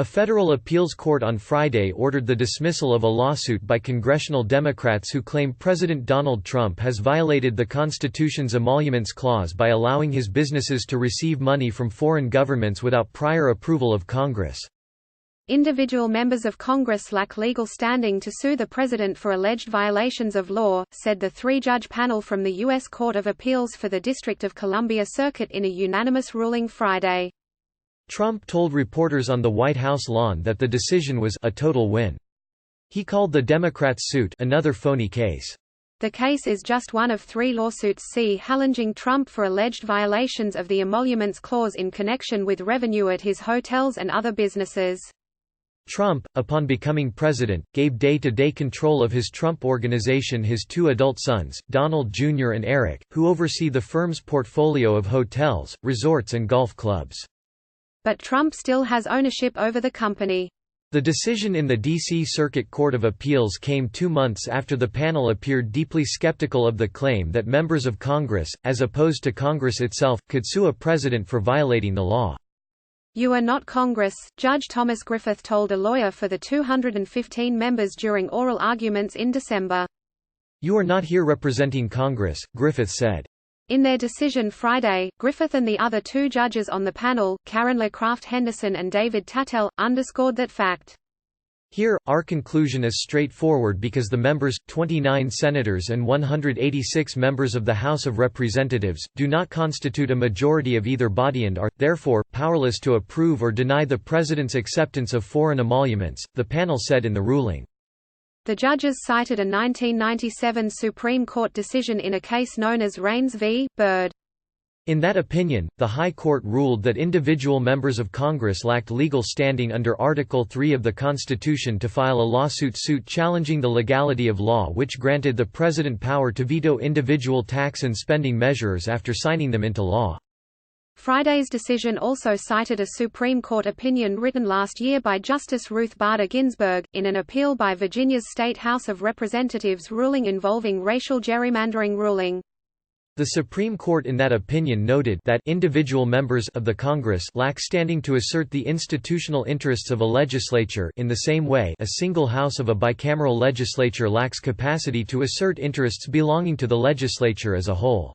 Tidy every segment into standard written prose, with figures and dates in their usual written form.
A federal appeals court on Friday ordered the dismissal of a lawsuit by congressional Democrats who claim President Donald Trump has violated the Constitution's emoluments clause by allowing his businesses to receive money from foreign governments without prior approval of Congress. Individual members of Congress lack legal standing to sue the president for alleged violations of law, said the three-judge panel from the U.S. Court of Appeals for the District of Columbia Circuit in a unanimous ruling Friday. Trump told reporters on the White House lawn that the decision was a total win. He called the Democrats' suit another phony case. The case is just one of three lawsuits challenging Trump for alleged violations of the emoluments clause in connection with revenue at his hotels and other businesses. Trump, upon becoming president, gave day-to-day control of his Trump Organization his two adult sons, Donald Jr. and Eric, who oversee the firm's portfolio of hotels, resorts and golf clubs. But Trump still has ownership over the company. The decision in the D.C. Circuit Court of Appeals came 2 months after the panel appeared deeply skeptical of the claim that members of Congress, as opposed to Congress itself, could sue a president for violating the law. "You are not Congress," Judge Thomas Griffith told a lawyer for the 215 members during oral arguments in December. "You are not here representing Congress," Griffith said. In their decision Friday, Griffith and the other two judges on the panel, Karen LaCraft Henderson and David Tatel, underscored that fact. Here, our conclusion is straightforward because the members, 29 senators and 186 members of the House of Representatives, do not constitute a majority of either body and are, therefore, powerless to approve or deny the President's acceptance of foreign emoluments, the panel said in the ruling. The judges cited a 1997 Supreme Court decision in a case known as Raines v. Byrd. In that opinion, the High Court ruled that individual members of Congress lacked legal standing under Article 3 of the Constitution to file a lawsuit challenging the legality of law which granted the President power to veto individual tax and spending measures after signing them into law. Friday's decision also cited a Supreme Court opinion written last year by Justice Ruth Bader Ginsburg, in an appeal by Virginia's State House of Representatives ruling involving racial gerrymandering ruling. The Supreme Court in that opinion noted that individual members of the Congress lack standing to assert the institutional interests of a legislature in the same way a single house of a bicameral legislature lacks capacity to assert interests belonging to the legislature as a whole.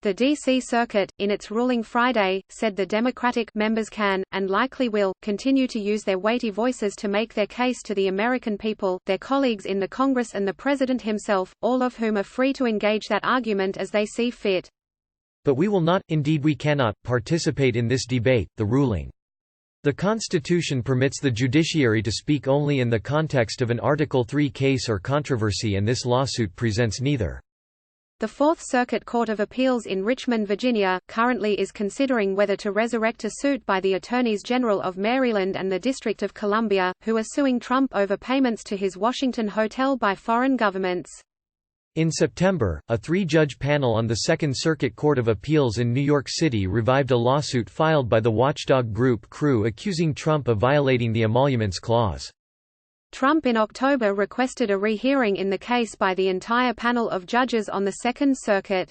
The D.C. Circuit, in its ruling Friday, said the Democratic members can, and likely will, continue to use their weighty voices to make their case to the American people, their colleagues in the Congress and the President himself, all of whom are free to engage that argument as they see fit. But we will not, indeed we cannot, participate in this debate, the ruling. The Constitution permits the judiciary to speak only in the context of an Article 3 case or controversy and this lawsuit presents neither. The Fourth Circuit Court of Appeals in Richmond, Virginia, currently is considering whether to resurrect a suit by the Attorneys General of Maryland and the District of Columbia, who are suing Trump over payments to his Washington hotel by foreign governments. In September, a three-judge panel on the Second Circuit Court of Appeals in New York City revived a lawsuit filed by the watchdog group Crew accusing Trump of violating the emoluments clause. Trump in October requested a rehearing in the case by the entire panel of judges on the Second Circuit.